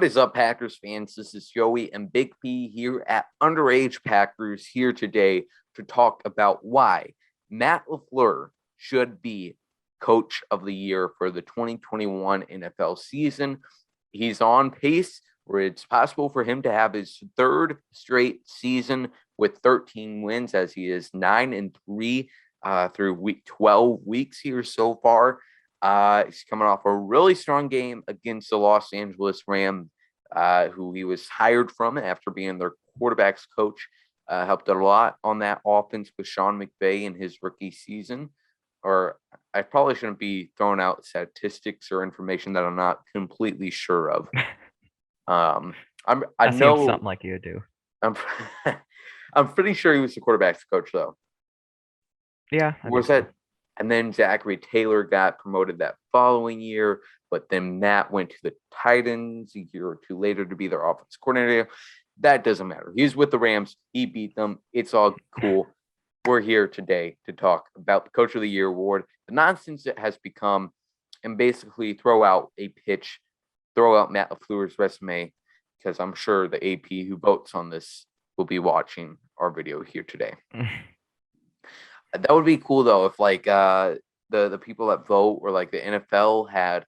What is up, Packers fans? This is Joey and Big P here at Underage Packers here today to talk about why Matt LaFleur should be Coach of the Year for the 2021 NFL season. He's on pace where it's possible for him to have his third straight season with 13 wins, as he is 9-3 through week 12 weeks here so far. He's coming off a really strong game against the Los Angeles Rams, who he was hired from after being their quarterback's coach. Helped a lot on that offense with Sean McVay in his rookie season. Or I probably shouldn't be throwing out statistics or information that I'm not completely sure of. I know seems something like you do. I'm pretty sure he was the quarterback's coach, though. Yeah. Was that? And then Zachary Taylor got promoted that following year, but then Matt went to the Titans a year or two later to be their offense coordinator. That doesn't matter. He's with the Rams. He beat them. It's all cool. We're here today to talk about the Coach of the Year award, the nonsense it has become, and basically throw out Matt LaFleur's resume, because I'm sure the AP who votes on this will be watching our video here today. That would be cool, though, if like the people that vote, or like the NFL had,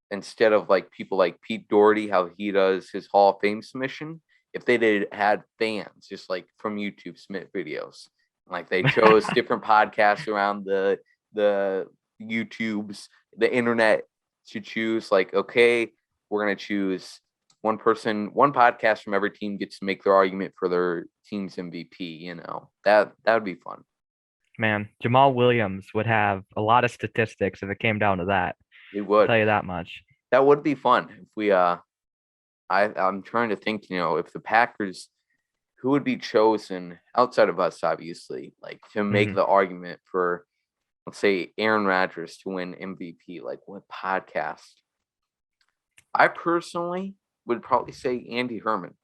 instead of like people like Pete Doherty, how he does his Hall of Fame submission, if they had fans just like from YouTube submit videos. Like they chose different podcasts around the YouTubes, the internet, to choose like, okay, we're going to choose one podcast from every team gets to make their argument for their team's MVP. That would be fun. Man, Jamal Williams would have a lot of statistics if it came down to that. It would. I'll tell you that much. That would be fun if we I'm trying to think, if the Packers, who would be chosen outside of us, obviously, like to make the argument for, let's say, Aaron Rodgers to win MVP, like what podcast? I personally would probably say Andy Herman.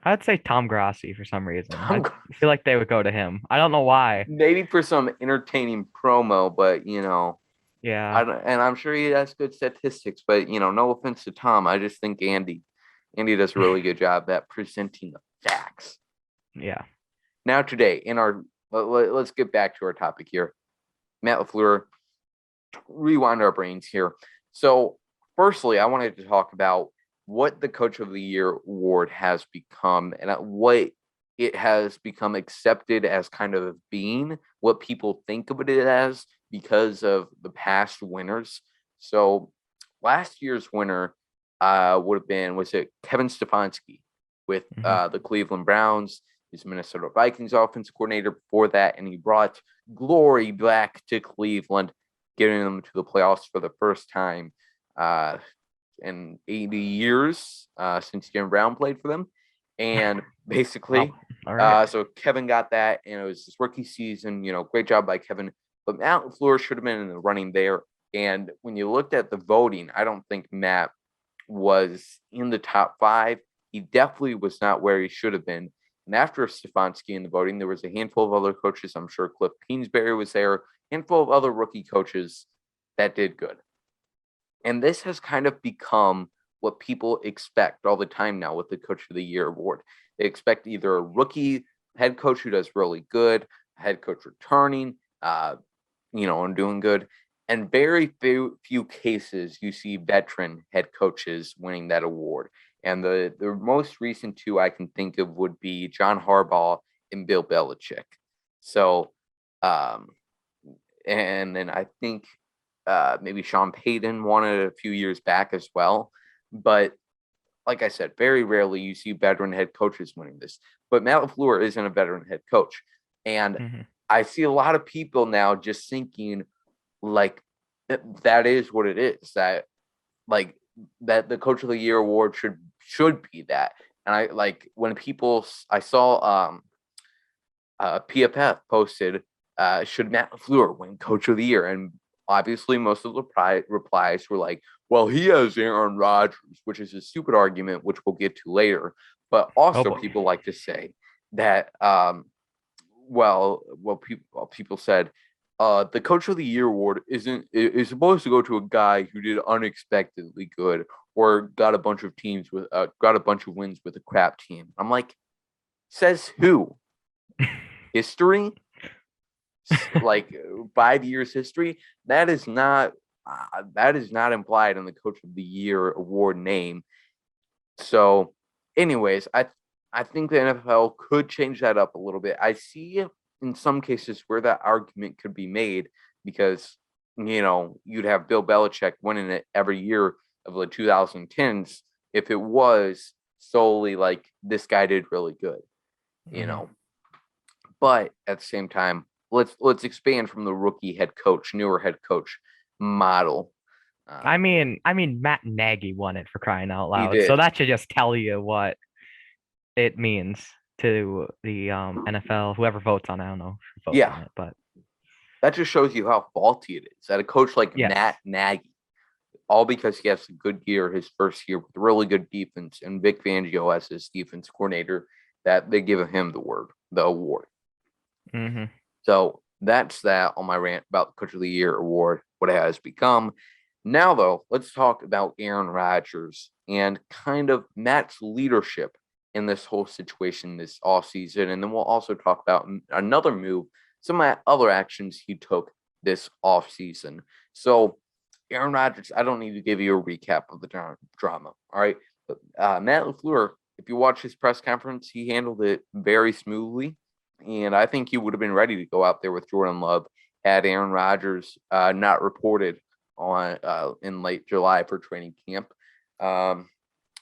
I'd say Tom Grassi for some reason. I feel like they would go to him. I don't know why. Maybe for some entertaining promo, but yeah. And I'm sure he has good statistics, but no offense to Tom, I just think Andy does a really good job at presenting the facts. Yeah. Now today, let's get back to our topic here. Matt LaFleur, rewind our brains here. So, firstly, I wanted to talk about what the Coach of the Year award has become, and what it has become accepted as kind of being, what people think of it as because of the past winners. So last year's winner would have been, was it Kevin Stefanski with the Cleveland Browns? He's Minnesota Vikings offensive coordinator before that, and he brought glory back to Cleveland, getting them to the playoffs for the first time in 80 years since Jim Brown played for them. And basically, so Kevin got that, and it was his rookie season. Great job by Kevin. But Matt LaFleur should have been in the running there. And when you looked at the voting, I don't think Matt was in the top 5. He definitely was not where he should have been. And after Stefanski in the voting, there was a handful of other coaches. I'm sure Cliff Kingsbury was there, a handful of other rookie coaches that did good. And this has kind of become what people expect all the time now with the Coach of the Year award. They expect either a rookie head coach who does really good, a head coach returning, and doing good. And very few cases you see veteran head coaches winning that award. And the most recent two I can think of would be John Harbaugh and Bill Belichick. So, and then I think maybe Sean Payton won it a few years back as well. But like I said, very rarely you see veteran head coaches winning this. But Matt LaFleur isn't a veteran head coach. And I see a lot of people now just thinking like that is what it is, that like that the Coach of the Year award should be that. And I like when I saw PFF posted, should Matt LaFleur win Coach of the Year? And obviously most of the replies were like, well, he has Aaron Rodgers, which is a stupid argument, which we'll get to later. But also people like to say that, people said, the Coach of the Year award is supposed to go to a guy who did unexpectedly good or got a bunch of wins with a crap team. I'm like, says who? History? Like 5 years history? That is not implied in the Coach of the Year award name. So, anyways, I think the NFL could change that up a little bit. I see in some cases where that argument could be made because you'd have Bill Belichick winning it every year of the 2010s if it was solely like this guy did really good, But at the same time, let's expand from the rookie head coach, newer head coach model. I mean, Matt Nagy won it, for crying out He loud. did. So that should just tell you what it means to the NFL. Whoever votes on it, I don't know who votes on it, but that just shows you how faulty it is that a coach like yes. Matt Nagy, all because he has a good year his first year with really good defense and Vic Fangio as his defense coordinator, that they give him the award. Mm-hmm. So that's that on my rant about the Coach of the Year award, what it has become. Now, though, let's talk about Aaron Rodgers and kind of Matt's leadership in this whole situation this offseason. And then we'll also talk about another move, some other actions he took this offseason. So, Aaron Rodgers, I don't need to give you a recap of the drama. All right. But Matt LaFleur, if you watch his press conference, he handled it very smoothly. And I think he would have been ready to go out there with Jordan Love had Aaron Rodgers not reported on in late July for training camp.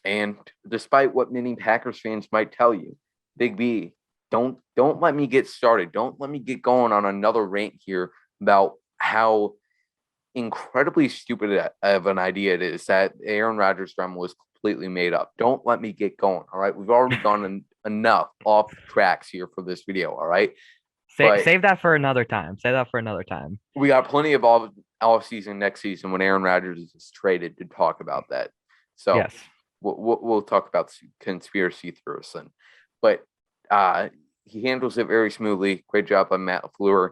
And despite what many Packers fans might tell you, Big B, don't let me get started. Don't let me get going on another rant here about how incredibly stupid of an idea it is that Aaron Rodgers drama was completely made up. Don't let me get going. All right. We've already gone enough off tracks here for this video. All right. Save that for another time. Save that for another time. We got plenty of off season next season when Aaron Rodgers is traded to talk about that. So yes, we'll talk about conspiracy theorists then. But he handles it very smoothly. Great job by Matt LaFleur.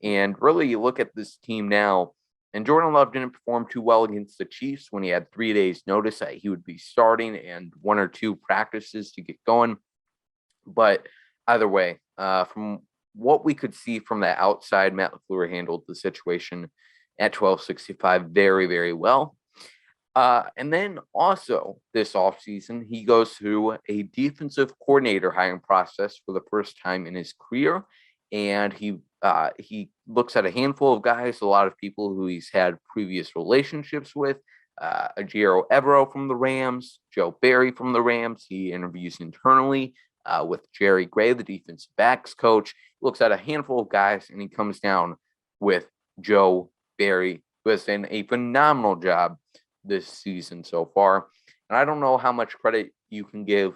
And really, you look at this team now, and Jordan Love didn't perform too well against the Chiefs when he had 3 days notice that he would be starting and 1 or 2 practices to get going. But either way, from what we could see from the outside, Matt LaFleur handled the situation at 1265 very, very well. And then also this offseason, he goes through a defensive coordinator hiring process for the first time in his career. And he looks at a handful of guys, a lot of people who he's had previous relationships with. Ejiro Evero from the Rams, Joe Barry from the Rams. He interviews internally with Jerry Gray, the defensive backs coach. Looks at a handful of guys, and he comes down with Joe Barry, who has done a phenomenal job this season so far. And I don't know how much credit you can give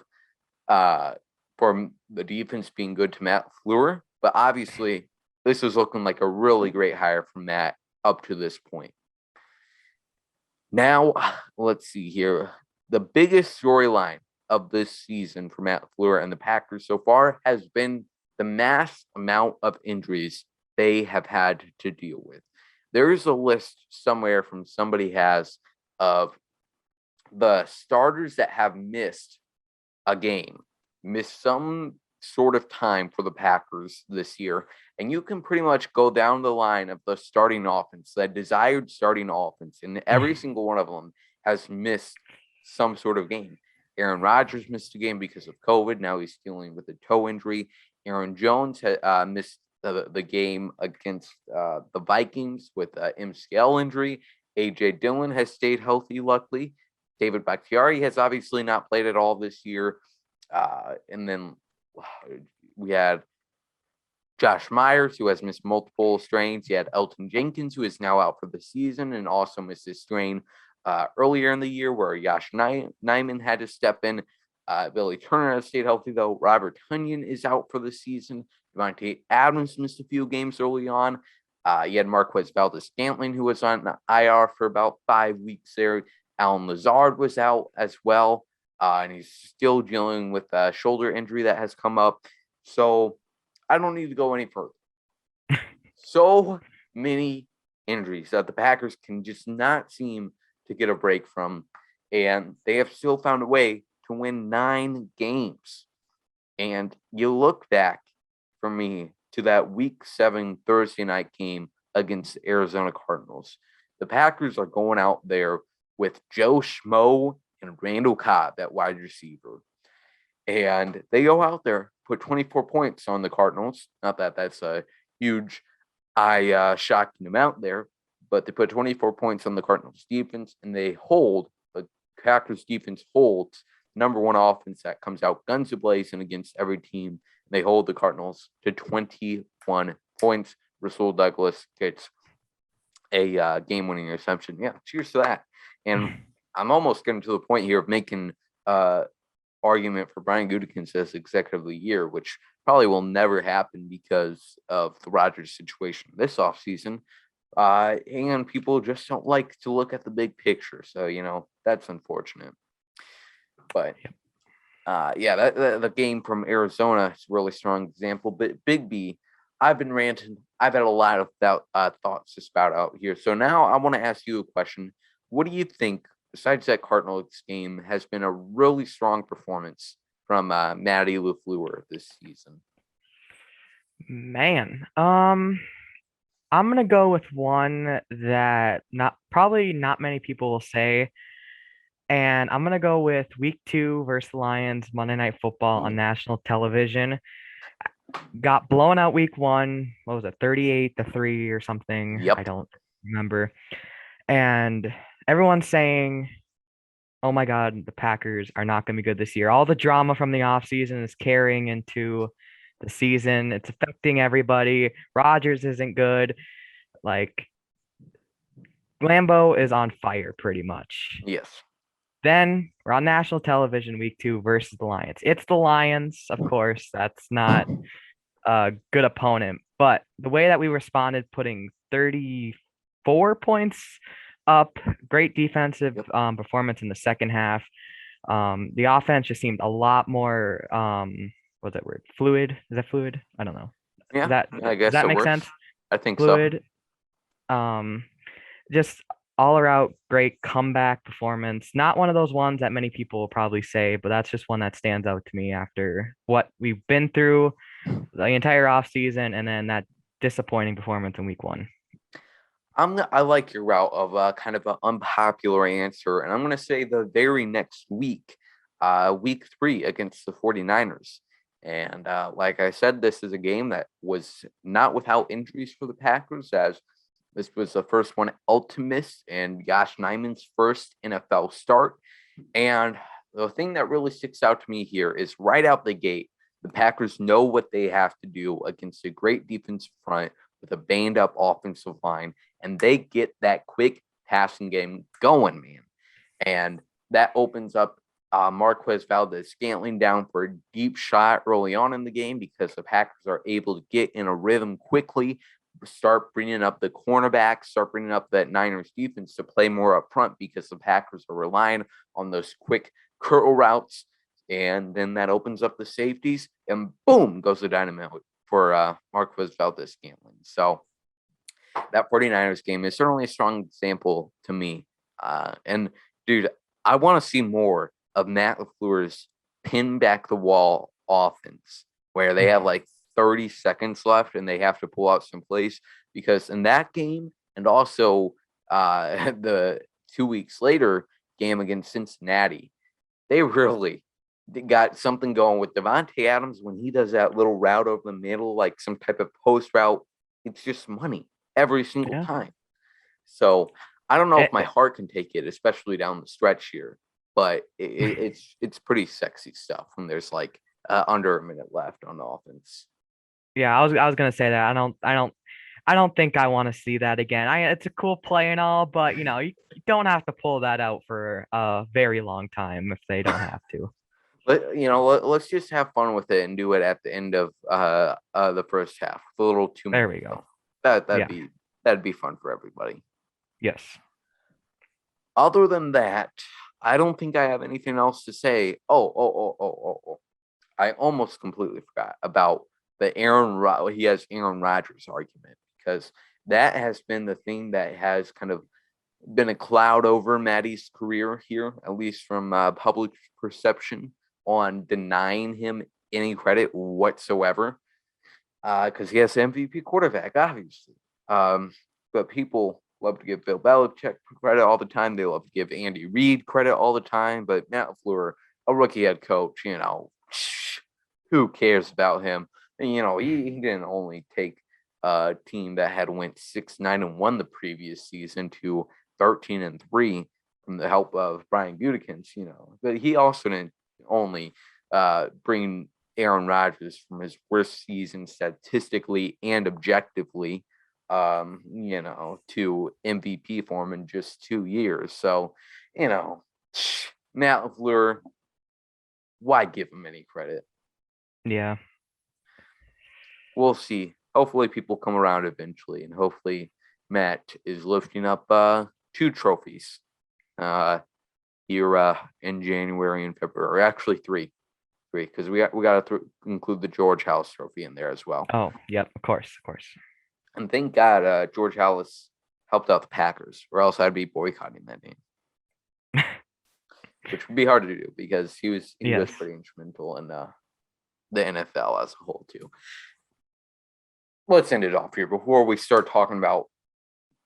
for the defense being good to Matt LaFleur, but obviously this is looking like a really great hire from Matt up to this point. Now, let's see here. The biggest storyline of this season for Matt LaFleur and the Packers so far has been the mass amount of injuries they have had to deal with. There is a list somewhere from somebody has of the starters that have missed a game, missed some sort of time for the Packers this year. And you can pretty much go down the line of the starting offense, that desired starting offense, and every single one of them has missed some sort of game. Aaron Rodgers missed a game because of COVID. Now he's dealing with a toe injury. Aaron Jones missed the game against the Vikings with an MCL injury. A.J. Dillon has stayed healthy, luckily. David Bakhtiari has obviously not played at all this year. And then we had Josh Myers, who has missed multiple strains. You had Elton Jenkins, who is now out for the season and also missed his strain earlier in the year where Josh Nijman had to step in. Billy Turner has stayed healthy, though. Robert Tonyan is out for the season. Devontae Adams missed a few games early on. You had Marquez Valdes-Scantling, who was on IR for about 5 weeks there. Alan Lazard was out as well, and he's still dealing with a shoulder injury that has come up. So I don't need to go any further. So many injuries that the Packers can just not seem to get a break from. And they have still found a way to win 9 games. And you look back for me to that week 7 Thursday night game against the Arizona Cardinals. The Packers are going out there with Joe Schmo and Randall Cobb at wide receiver. And they go out there, put 24 points on the Cardinals. Not that that's a huge shocking amount there, but they put 24 points on the Cardinals defense, and the Packers defense holds number one offense that comes out guns a-blazing against every team. They hold the Cardinals to 21 points. Rasul Douglas gets a game-winning interception. Yeah, cheers to that. And I'm almost getting to the point here of making argument for Brian Gutekunst as executive of the year, which probably will never happen because of the Rodgers situation this offseason. And people just don't like to look at the big picture. So, that's unfortunate. But the game from Arizona is a really strong example. But Big B, I've been ranting. I've had a lot of thoughts to spout out here. So now I want to ask you a question. What do you think, besides that Cardinals game, has been a really strong performance from Matty LaFleur this season? Man, I'm gonna go with one that probably not many people will say, and I'm gonna go with Week 2 versus the Lions, Monday Night Football on national television. Got blown out Week 1. What was it, 38-3 or something? Yep. I don't remember. And everyone's saying, oh my God, the Packers are not going to be good this year. All the drama from the offseason is carrying into the season. It's affecting everybody. Rodgers isn't good. Like, Lambeau is on fire pretty much. Yes. Then we're on national television Week 2 versus the Lions. It's the Lions, of course. That's not a good opponent. But the way that we responded, putting 34 points up, great defensive performance in the second half. The offense just seemed a lot more, what's that word? Fluid? Is that fluid? I don't know. Yeah, I guess does that it make works. sense? I think Fluid. so. Just all around great comeback performance. Not one of those ones that many people will probably say, but that's just one that stands out to me after what we've been through the entire offseason and then that disappointing performance in Week 1. I like your route of kind of an unpopular answer, and I'm going to say the very next week, Week 3 against the 49ers. And like I said, this is a game that was not without injuries for the Packers, as this was the first one ultimate and Josh Nijman's first NFL start. And the thing that really sticks out to me here is right out the gate, the Packers know what they have to do against a great defensive front with a banged up offensive line, and they get that quick passing game going, man. And that opens up Marquez Valdes-Scantling down for a deep shot early on in the game because the Packers are able to get in a rhythm quickly, start bringing up the cornerbacks, start bringing up that Niners defense to play more up front because the Packers are relying on those quick curl routes. And then that opens up the safeties, and boom, goes the dynamite for Marquez Valdes-Scantling. So that 49ers game is certainly a strong example to me. And, dude, I want to see more of Matt LaFleur's pin back the wall offense where they have like 30 seconds left and they have to pull out some plays, because in that game and also the 2 weeks later game against Cincinnati, they really got something going with Devontae Adams when he does that little route over the middle, like some type of post route. It's just money every single time. So I don't know if my heart can take it, especially down the stretch here, but it's pretty sexy stuff when there's like under a minute left on the offense. Yeah, I was gonna say that. I don't think I want to see that again. It's a cool play and all, but you don't have to pull that out for a very long time if they don't have to. Let's just have fun with it and do it at the end of the first half. A little 2 minutes. There we go. That'd be fun for everybody. Yes. Other than that, I don't think I have anything else to say. Oh. I almost completely forgot about the Aaron Rodgers argument, because that has been the thing that has kind of been a cloud over Matty's career here, at least from public perception, on denying him any credit whatsoever, because he has MVP quarterback, obviously. But people love to give Bill Belichick credit all the time. They love to give Andy Reid credit all the time. But Matt LaFleur, a rookie head coach, who cares about him? And, he didn't only take a team that had went 6-9-1 the previous season to 13-3 from the help of Brian Gutekunst, but he also didn't only bring Aaron Rodgers from his worst season statistically and objectively, to MVP form in just 2 years. So, Matt LaFleur, why give him any credit? Yeah. We'll see. Hopefully people come around eventually, and hopefully Matt is lifting up 2 trophies here in January and February. Actually 3, because we got to include the George House Trophy in there as well. Oh, yep, of course. And thank God George Hallis helped out the Packers, or else I'd be boycotting that name, which would be hard to do because he was pretty instrumental in the NFL as a whole too. Let's end it off here before we start talking about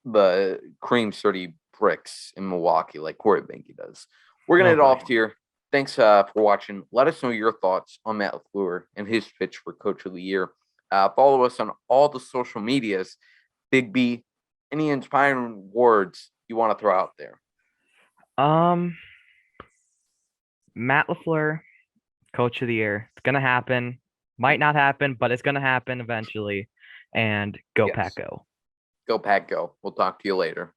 the cream 30 bricks in Milwaukee like Corey Benke does. We're going to end it off here. Thanks for watching. Let us know your thoughts on Matt LaFleur and his pitch for Coach of the Year. Follow us on all the social medias. Big B, any inspiring words you want to throw out there? Matt LaFleur, Coach of the Year. It's going to happen. Might not happen, but it's going to happen eventually. And go Pack Go. Go Pack Go. We'll talk to you later.